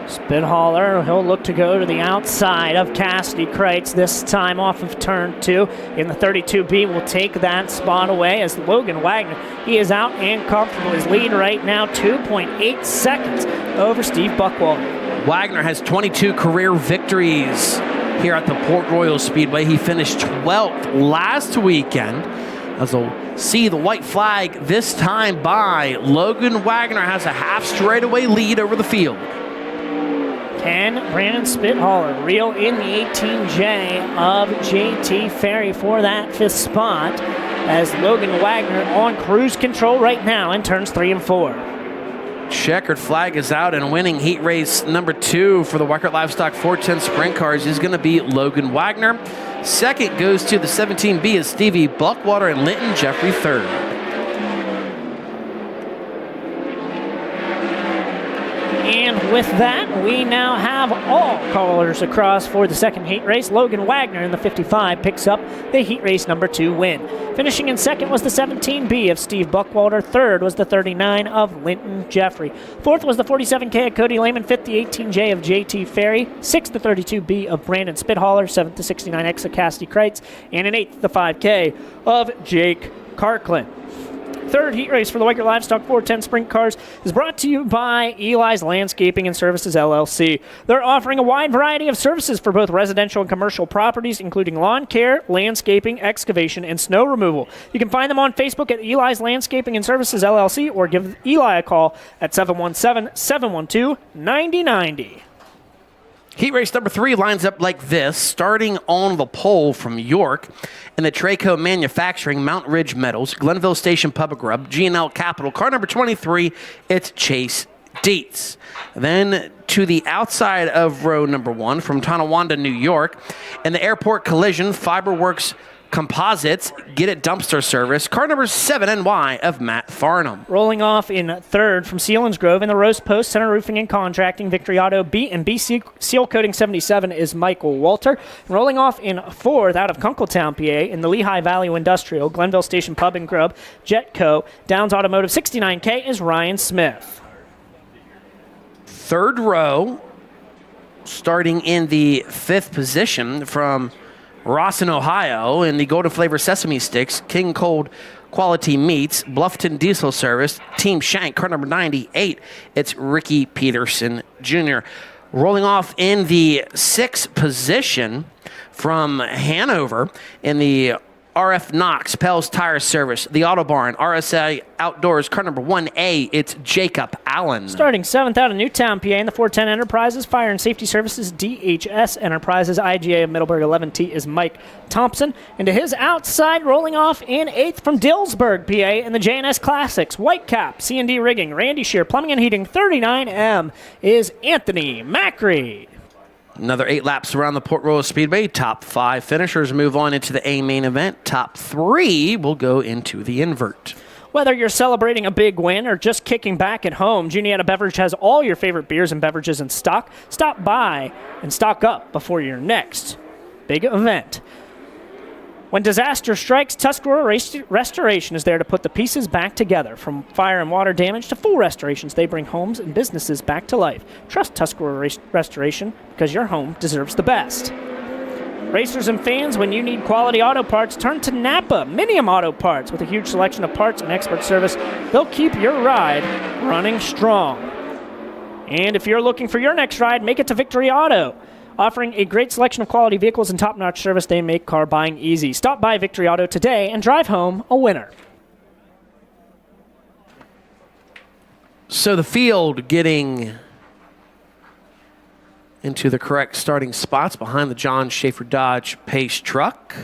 Spithaler, he'll look to go to the outside of Cassidy Kreitz, this time off of turn 2. In the 32B, will take that spot away as Logan Wagner, he is out and comfortable. His lead right now, 2.8 seconds over Steve Buckwalter. Wagner has 22 career victories here at the Port Royal Speedway. He finished 12th last weekend. As we'll see the white flag this time by Logan Wagner has a half straightaway lead over the field. Can Brandon Spithaler reel in the 18J of JT Ferry for that 5th spot as Logan Wagner on cruise control right now in turns 3 and 4. Checkered flag is out, and winning heat race number 2 for the Weichert Livestock 410 Sprint Cars is going to be Logan Wagner. 2nd goes to the 17B is Stevie Buckwater and Linton Jeffrey 3rd. And with that, we now have all callers across for the second heat race. Logan Wagner in the 55 picks up the heat race number 2 win. Finishing in 2nd was the 17B of Steve Buckwalter. 3rd was the 39 of Linton Jeffrey. 4th was the 47K of Cody Lehman. 5th, the 18J of JT Ferry. 6th, the 32B of Brandon Spithaler. 7th, the 69X of Cassidy Kreitz. And in 8th, the 5K of Jake Karklin. 3rd heat race for the Weichert Livestock 410 Sprint Cars is brought to you by Eli's Landscaping and Services, LLC. They're offering a wide variety of services for both residential and commercial properties, including lawn care, landscaping, excavation, and snow removal. You can find them on Facebook at Eli's Landscaping and Services, LLC, or give Eli a call at 717-712-9090. Heat race number 3 lines up like this, starting on the pole from York in the Traco Manufacturing, Mount Ridge Metals, Glenville Station Public Rub, G&L Capital. Car number 23, it's Chase Dietz. Then to the outside of row number 1 from Tonawanda, New York, in the Airport Collision, Fiberworks Composites, Get It Dumpster Service, car number 7NY of Matt Farnham. Rolling off in 3rd from Selinsgrove in the Roast Post, Center Roofing and Contracting, Victory Auto B and BC Seal Coating 77 is Michael Walter. Rolling off in 4th out of Kunkletown, PA in the Lehigh Valley Industrial, Glenville Station Pub and Grub, Jetco, Downs Automotive 69K is Ryan Smith. 3rd row, starting in the 5th position from Rawson, Ohio, in the Golden Flavor Sesame Sticks, King Cold Quality Meats, Bluffton Diesel Service, Team Shank, car number 98. It's Ricky Peterson Jr. Rolling off in the 6th position from Hanover in the RF Knox, Pell's Tire Service, The Auto Barn, RSA Outdoors, car number 1A, it's Jacob Allen. Starting 7th out of Newtown, PA, in the 410 Enterprises, Fire and Safety Services, DHS Enterprises, IGA of Middleburg 11T is Mike Thompson. And to his outside, rolling off in 8th from Dillsburg, PA, in the JNS Classics, Whitecap, C&D Rigging, Randy Shear, Plumbing and Heating, 39M is Anthony Macri. Another 8 laps around the Port Royal Speedway. Top 5 finishers move on into the A main event. Top 3 will go into the invert. Whether you're celebrating a big win or just kicking back at home, Juniata Beverage has all your favorite beers and beverages in stock. Stop by and stock up before your next big event. When disaster strikes, Tuscarora Restoration is there to put the pieces back together. From fire and water damage to full restorations, they bring homes and businesses back to life. Trust Tuscarora Restoration because your home deserves the best. Racers and fans, when you need quality auto parts, turn to Napa Minium Auto Parts. With a huge selection of parts and expert service, they'll keep your ride running strong. And if you're looking for your next ride, make it to Victory Auto. Offering a great selection of quality vehicles and top-notch service, they make car buying easy. Stop by Victory Auto today and drive home a winner. So the field getting into the correct starting spots behind the John Schaefer Dodge Pace truck.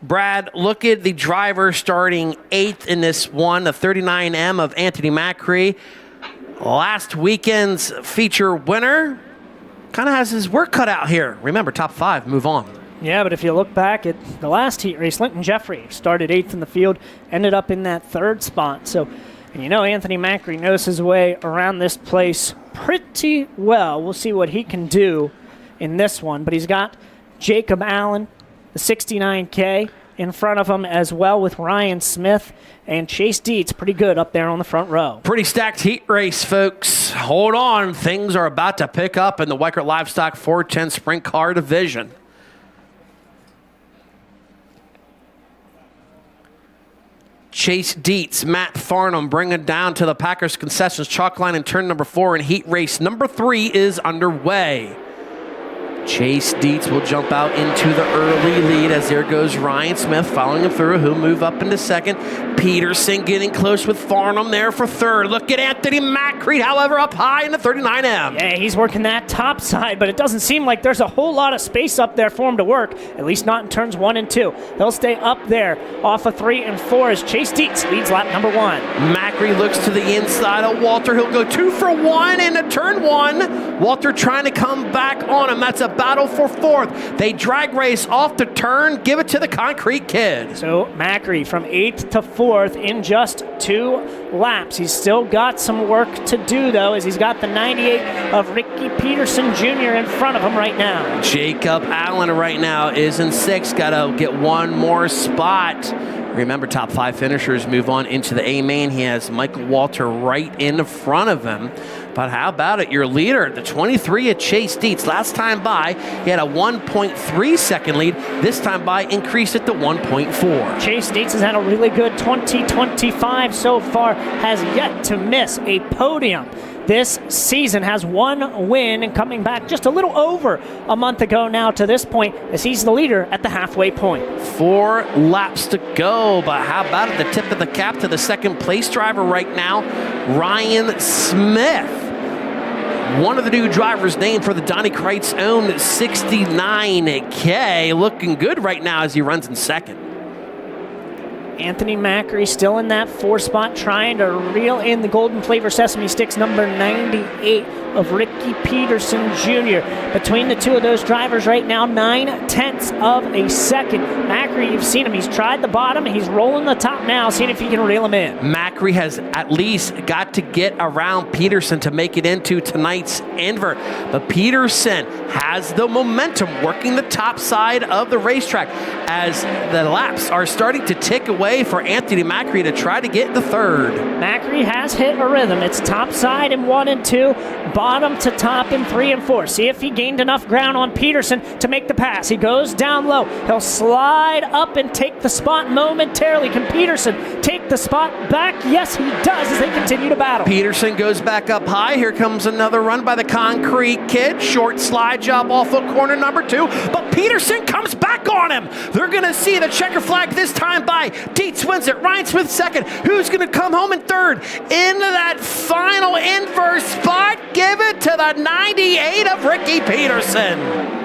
Brad, look at the driver starting 8th in this one, the 39M of Anthony Macri. Last weekend's feature winner. Kind of has his work cut out here. Remember, top 5, move on. Yeah, but if you look back at the last heat race, Linton Jeffrey started 8th in the field, ended up in that 3rd spot. So, and you know Anthony Macri knows his way around this place pretty well. We'll see what he can do in this one. But he's got Jacob Allen, the 69K, in front of him as well with Ryan Smith and Chase Dietz, pretty good up there on the front row. Pretty stacked heat race, folks. Hold on. Things are about to pick up in the Weikert Livestock 410 Sprint Car Division. Chase Dietz, Matt Farnham bring it down to the Packers Concessions chalk line in turn number 4, and heat race number 3 is underway. Chase Dietz will jump out into the early lead as there goes Ryan Smith following him through. He'll move up into 2nd. Peterson getting close with Farnham there for 3rd. Look at Anthony Macri, however, up high in the 39M. Yeah, he's working that top side, but it doesn't seem like there's a whole lot of space up there for him to work, at least not in turns 1 and 2. He'll stay up there off of 3 and 4 as Chase Dietz leads lap number 1. Macri looks to the inside of Walter. He'll go 2 for 1 into turn 1. Walter trying to come back on him. That's a battle for 4th. They drag race off the turn, give it to the Concrete Kid. So Macri from 8th to 4th in just 2 laps. He's still got some work to do, though, as he's got the 98 of Ricky Peterson Jr. in front of him right now. Jacob Allen right now is in 6th. Got to get one more spot. Remember, top 5 finishers move on into the A main. He has Michael Walter right in front of him. But how about it? Your leader, the 23 of Chase Dietz. Last time by, he had a 1.3 second lead. This time by, increased it to 1.4. Chase Dietz has had a really good 2025 so far, has yet to miss a podium this season, has 1 win and coming back just a little over a month ago now to this point as he's the leader at the halfway point. 4 laps to go, but how about at the tip of the cap to the 2nd place driver right now, Ryan Smith. One of the new drivers named for the Donnie Kreitz own 69K. Looking good right now as he runs in 2nd. Anthony Macri still in that 4 spot, trying to reel in the Golden Flavor Sesame Sticks, number 98 of Ricky Peterson Jr. Between the 2 of those drivers right now, 9/10 of a second. Macri, you've seen him. He's tried the bottom. He's rolling the top now, seeing if he can reel him in. Macri has at least got to get around Peterson to make it into tonight's invert. But Peterson has the momentum working the top side of the racetrack as the laps are starting to tick away for Anthony Macri to try to get the 3rd. Macri has hit a rhythm. It's top side in 1 and 2, bottom to top in 3 and 4. See if he gained enough ground on Peterson to make the pass. He goes down low. He'll slide up and take the spot momentarily. Can Peterson take the spot back? Yes, he does as they continue to battle. Peterson goes back up high. Here comes another run by the Concrete Kid. Short slide job off of corner number 2. But Peterson comes back on him. They're going to see the checker flag this time by Dietz wins it. Ryan Smith second. Who's going to come home in third? Into that final inverse spot. Give it to the 98 of Ricky Peterson.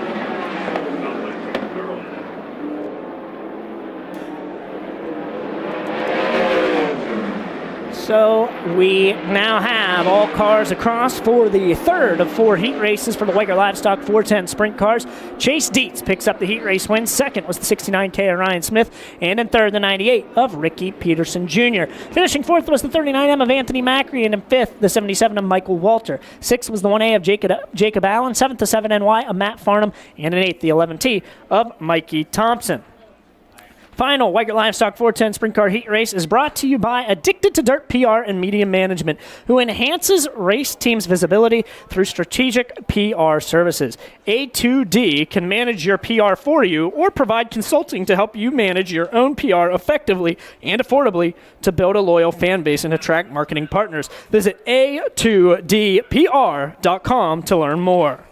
So we now have all cars across for the third of 4 heat races for the Weichert Livestock 410 Sprint Cars. Chase Dietz picks up the heat race win. Second was the 69K of Ryan Smith. And in third, the 98 of Ricky Peterson Jr. Finishing fourth was the 39M of Anthony Macri. And in fifth, the 77 of Michael Walter. Sixth was the 1A of Jacob Allen. Seventh, the 7NY of Matt Farnham. And in eighth, the 11T of Mikey Thompson. Final Weichert Livestock 410 Sprint Car Heat Race is brought to you by Addicted to Dirt PR and Media Management, who enhances race teams' visibility through strategic PR services. A2D can manage your PR for you or provide consulting to help you manage your own PR effectively and affordably to build a loyal fan base and attract marketing partners. Visit A2DPR.com to learn more.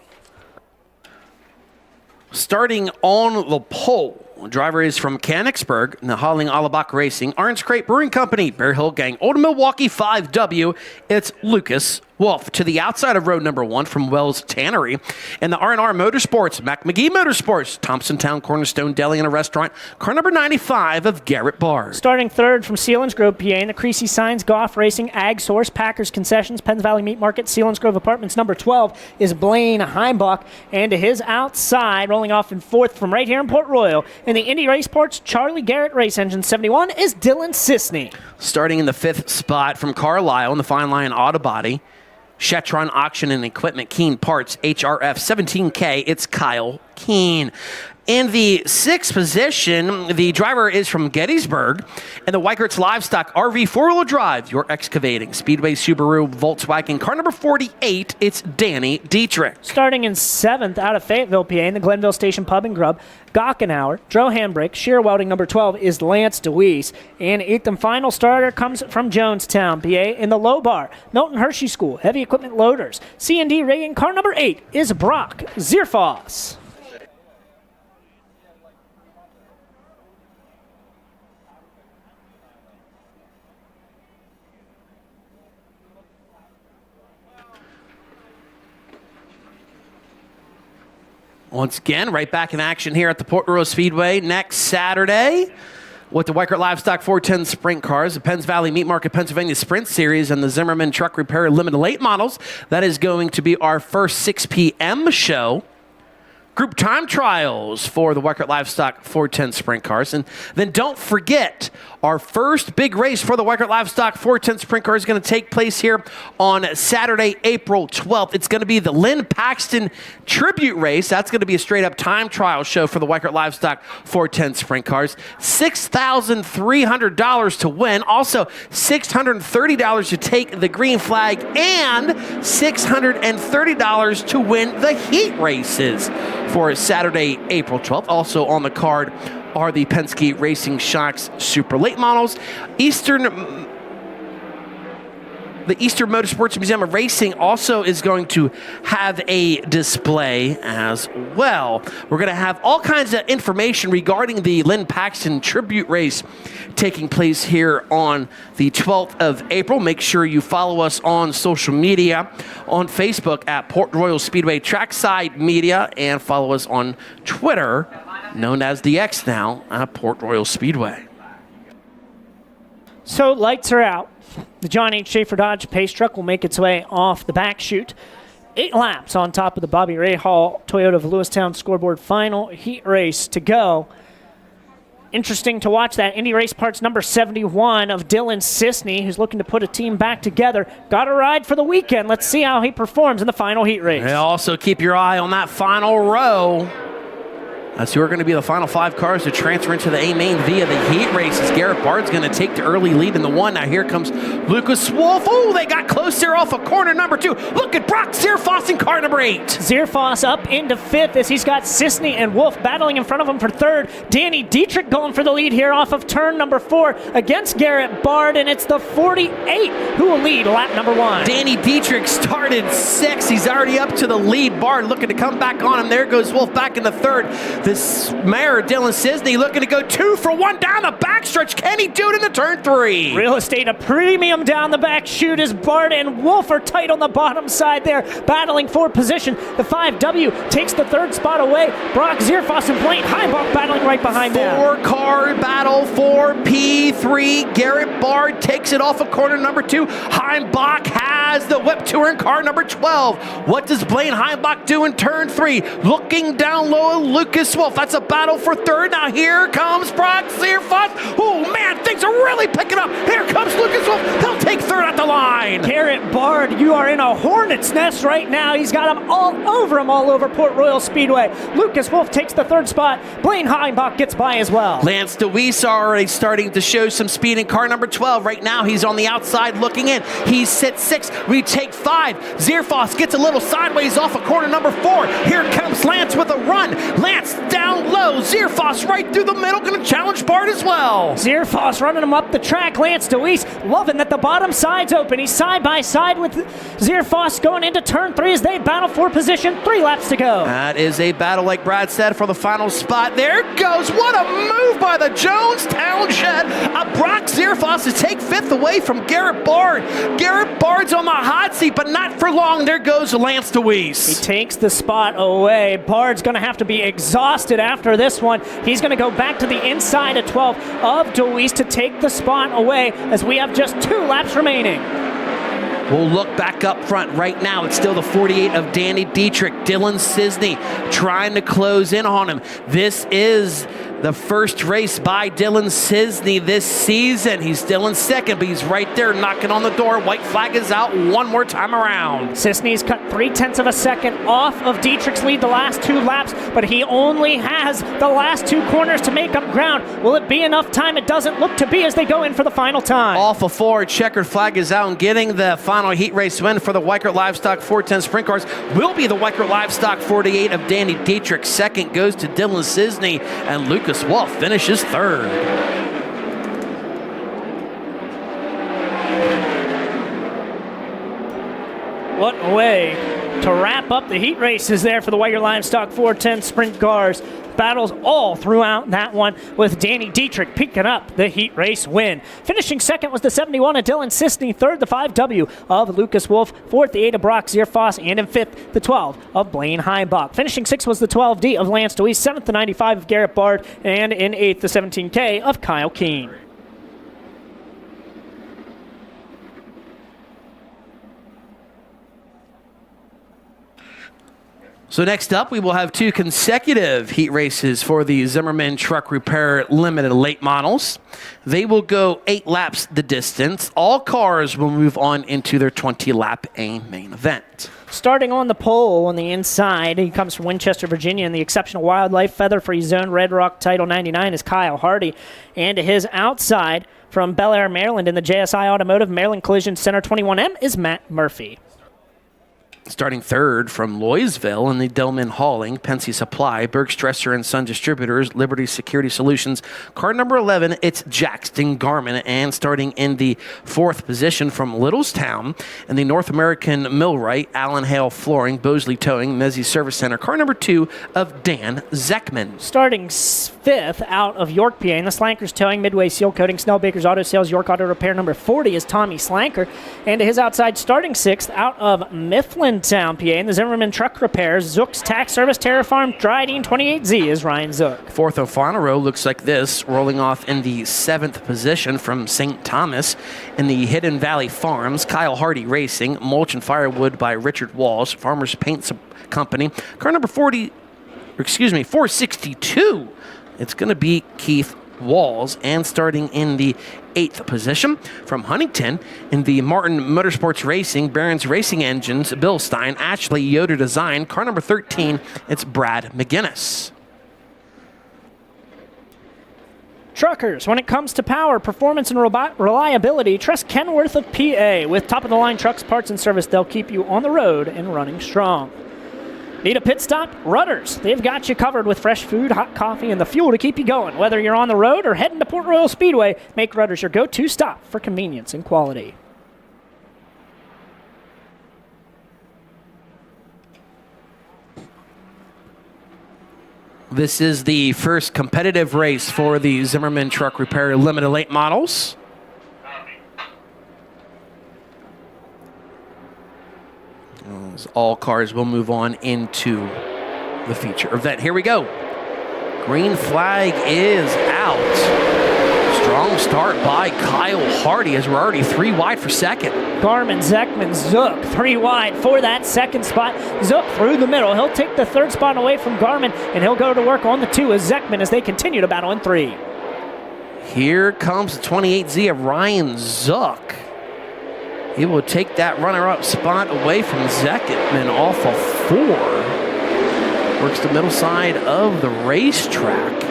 Starting on the pole, driver is from Canixburg, Nahaling Alabak Racing, Orange Crate Brewing Company, Bear Hill Gang, Old Milwaukee 5W. It's Lucas Wolf. To the outside of road number 1 from Wells Tannery. And the R&R Motorsports, Mac McGee Motorsports, Thompson Town Cornerstone Deli and a Restaurant, car number 95 of Garrett Bard. Starting third from Sealands Grove, PA, in the Creasy Signs, Goff Racing, Ag Source, Packers Concessions, Penns Valley Meat Market, Sealands Grove Apartments, number 12 is Blaine Heimbach. And to his outside, rolling off in fourth from right here in Port Royal, in the Indy Raceports, Charlie Garrett Race Engine 71 is Dylan Sisney. Starting in the 5th spot from Carlisle in the Fine Line Auto Body, Shetron Auction and Equipment, Keene Parts, HRF 17K, it's Kyle Keene. In the 6th position, the driver is from Gettysburg, and the Weichert's Livestock RV 4-wheel drive, your excavating, Speedway, Subaru, Volkswagen, car number 48, it's Danny Dietrich. Starting in 7th out of Fayetteville, PA, in the Glenville Station Pub and Grub, Gockenauer, Dro Handbrake, Shear Welding, number 12 is Lance DeWeese. And 8th and final starter comes from Jonestown, PA, in the Low Bar, Milton Hershey School, Heavy Equipment Loaders, C&D Rigging, car number 8 is Brock Zierfoss. Once again, right back in action here at the Port Royal Speedway next Saturday with the Weichert Livestock 410 Sprint Cars, the Penns Valley Meat Market Pennsylvania Sprint Series, and the Zimmerman Truck Repair Limited Late Models. That is going to be our first 6 p.m. show. Group time trials for the Weichert Livestock 410 Sprint Cars. And then don't forget, our first big race for the Weichert Livestock 410 Sprint Cars is going to take place here on Saturday, April 12th. It's going to be the Lynn Paxton Tribute Race. That's going to be a straight-up time trial show for the Weichert Livestock 410 Sprint Cars. $6,300 to win. Also, $630 to take the green flag and $630 to win the heat races for Saturday, April 12th. Also on the card are the Penske Racing Shocks Super Late Models. The Eastern Motorsports Museum of Racing also is going to have a display as well. We're going to have all kinds of information regarding the Lynn Paxton Tribute Race taking place here on the 12th of April. Make sure you follow us on social media, on Facebook at Port Royal Speedway Trackside Media, and follow us on Twitter, known as the X now, at Port Royal Speedway. So lights are out. The John H. Schaefer Dodge Pace truck will make its way off the back chute. 8 laps on top of the Bobby Ray Hall Toyota of Lewistown scoreboard. Final heat race to go. Interesting to watch that. Indy Race Parts number 71 of Dylan Sisney, who's looking to put a team back together. Got a ride for the weekend. Let's see how he performs in the final heat race. And also keep your eye on that final row. That's who are going to be the final 5 cars to transfer into the A main via the heat races. Garrett Bard's going to take the early lead in the 1. Now here comes Lucas Wolf. Oh, they got close there off of corner number 2. Look at Brock Zierfoss Zierfoss in car number 8. Zierfoss up into 5th as he's got Sisney and Wolf battling in front of him for 3rd. Danny Dietrich going for the lead here off of turn number 4 against Garrett Bard, and it's the 48 who will lead lap number 1. Danny Dietrich started 6th. He's already up to the lead. Bard looking to come back on him. There goes Wolf back in the 3rd. This mare, Dylan Sisney, looking to go 2 for 1 down the backstretch. Can he do it into turn 3? Real Estate, a premium down the back chute as Bard and Wolf are tight on the bottom side there, battling for position. The 5W takes the 3rd spot away. Brock Zierfoss and Blaine Heimbach battling right behind them. 4-car battle for P3. Garrett Bard takes it off of corner number 2. Heimbach has the whip tour in car number 12. What does Blaine Heimbach do in turn 3? Looking down low, Lucas Wolf. That's a battle for 3rd. Now here comes Brock Zierfoss. Oh man, things are really picking up. Here comes Lucas Wolf. He'll take 3rd at the line. Garrett Bard, you are in a hornet's nest right now. He's got him all over Port Royal Speedway. Lucas Wolf takes the 3rd spot. Blaine Heimbach gets by as well. Lance DeWeese already starting to show some speed in car number 12. Right now he's on the outside looking in. He sits 6th. We take 5. Zierfoss gets a little sideways off of corner number 4. Here comes Lance with a run. Lance down low. Zierfoss right through the middle, going to challenge Bard as well. Zierfoss running him up the track. Lance DeWeese loving that the bottom side's open. He's side by side with Zierfoss going into turn 3 as they battle for position. 3 laps to go. That is a battle, like Brad said, for the final spot. There goes. What a move by the Jonestown Shed. Brock Zierfoss to take 5th away from Garrett Bard. Garrett Bard's on the hot seat, but not for long. There goes Lance DeWeese. He takes the spot away. Bard's going to have to be exhausted after this one. He's going to go back to the inside of 12 of DeWeese to take the spot away as we have just 2 laps remaining. We'll look back up front right now. It's still the 48 of Danny Dietrich. Dylan Sisney trying to close in on him. This is the first race by Dylan Sisney this season. He's still in 2nd, but he's right there knocking on the door. White flag is out one more time around. Sisney's cut 0.3 of a second off of Dietrich's lead the last 2 laps, but he only has the last 2 corners to make up ground. Will it be enough time? It doesn't look to be as they go in for the final time. Off of 4, checkered flag is out, and getting the final heat race win for the Weikert Livestock 410 Sprint Cars will be the Weikert Livestock 48 of Danny Dietrich. 2nd goes to Dylan Sisney, and Lucas Wolf finishes 3rd. What a way to wrap up the heat races there for the Weikert Livestock 410 Sprint Cars. Battles all throughout that one with Danny Dietrich picking up the heat race win. Finishing 2nd was the 71 of Dylan Sisney, 3rd the 5W of Lucas Wolf, 4th the 8 of Brock Zierfoss, and in 5th the 12 of Blaine Heimbach. Finishing 6th was the 12D of Lance DeWeese, 7th the 95 of Garrett Bard, and in 8th the 17K of Kyle Keene. So next up, we will have 2 consecutive heat races for the Zimmerman Truck Repair Limited late models. They will go 8 laps the distance. All cars will move on into their 20-lap main event. Starting on the pole on the inside, he comes from Winchester, Virginia, in the Exceptional Wildlife Feather-Free Zone Red Rock Title 99 is Kyle Hardy. And to his outside, from Bel Air, Maryland, in the JSI Automotive Maryland Collision Center 21M is Matt Murphy. Starting 3rd from Loysville in the Delman Hauling, Pensy Supply, Bergstresser and Son Distributors, Liberty Security Solutions. Car number 11, it's Jackson Garmin. And starting in the 4th position from Littlestown in the North American Millwright, Allen Hale Flooring, Bosley Towing, Mezzi Service Center. Car number 2 of Dan Zeckman. Starting 5th out of York, PA, in the Slankers Towing, Midway Seal Coating, Snellbaker's Auto Sales, York Auto Repair. Number 40 is Tommy Slanker. And to his outside, starting 6th out of Mifflin Town, PA, in the Zimmerman Truck Repairs, Zook's Tax Service, Terra Farm, Dryden 28Z is Ryan Zook. 4th and final row looks like this, rolling off in the 7th position from St. Thomas in the Hidden Valley Farms, Kyle Hardy Racing, Mulch and Firewood by Richard Walsh, Farmers Paint Company. Car number 462. It's going to be Keith Walls, and starting in the 8th position from Huntington in the Martin Motorsports Racing, Barron's Racing Engines, Bill Stein, Ashley Yoder Design, car number 13, it's Brad McGinnis. Truckers, when it comes to power, performance, and reliability, trust Kenworth of PA. With top-of-the-line trucks, parts, and service, they'll keep you on the road and running strong. Need a pit stop? Rudders. They've got you covered with fresh food, hot coffee, and the fuel to keep you going. Whether you're on the road or heading to Port Royal Speedway, make Rudders your go-to stop for convenience and quality. This is the first competitive race for the Zimmerman Truck Repair Limited Late Models. As all cars will move on into the feature event. Here we go. Green flag is out. Strong start by Kyle Hardy as we're already 3 wide for second. Garmin, Zekman, Zook, 3 wide for that second spot. Zook through the middle. He'll take the third spot away from Garmin, and he'll go to work on the 2 as Zekman as they continue to battle in 3. Here comes the 28Z of Ryan Zook. He will take that runner-up spot away from Zekman off of 4. Works the middle side of the racetrack.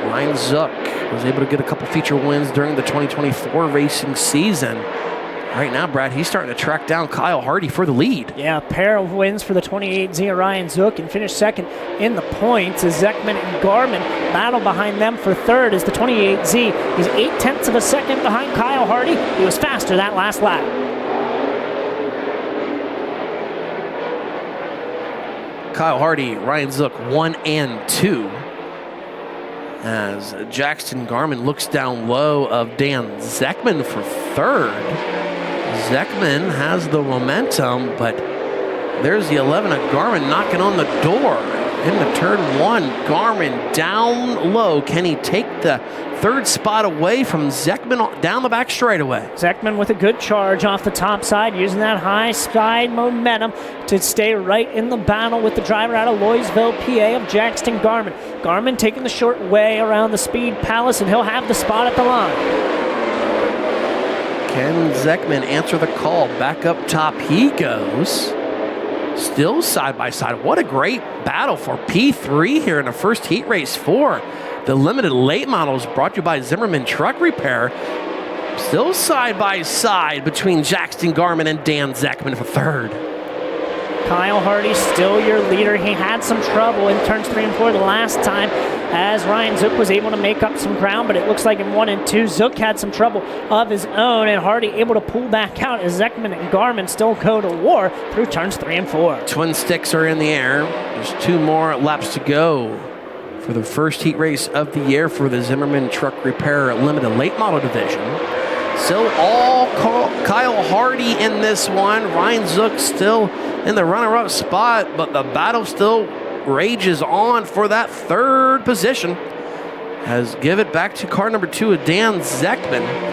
Ryan Zook was able to get a couple feature wins during the 2024 racing season. Right now, Brad, he's starting to track down Kyle Hardy for the lead. Yeah, a pair of wins for the 28Z of Ryan Zook and finished second in the points as Zekman and Garmin battle behind them for third as the 28Z is 0.8 of a second behind Kyle Hardy. He was faster that last lap. Kyle Hardy, Ryan Zook 1 and 2. As Jackson Garmin looks down low of Dan Zekman for third. Zekman has the momentum, but there's the 11 of Garmin knocking on the door. Into turn 1, Garmin down low. Can he take the third spot away from Zekman down the back straightaway? Zekman with a good charge off the top side, using that high side momentum to stay right in the battle with the driver out of Loysville, PA of Jackson Garmin. Garmin taking the short way around the Speed Palace, and he'll have the spot at the line. Can Zekman answer the call? Back up top he goes. Still side by side. What a great battle for P3 here in the first heat race for the limited late models brought to you by Zimmerman Truck Repair. Still side by side between Jackson Garmin and Dan Zekman for third. Kyle Hardy still your leader. He had some trouble in turns 3 and 4 the last time as Ryan Zook was able to make up some ground, but it looks like in 1 and 2, Zook had some trouble of his own, and Hardy able to pull back out as Zekman and Garmin still go to war through turns 3 and 4. Twin sticks are in the air. There's 2 more laps to go for the first heat race of the year for the Zimmerman Truck Repair Limited Late Model Division. So all Kyle Hardy in this one. Ryan Zook still in the runner-up spot, but the battle still rages on for that third position. As give it back to car number 2 of Dan Zekman.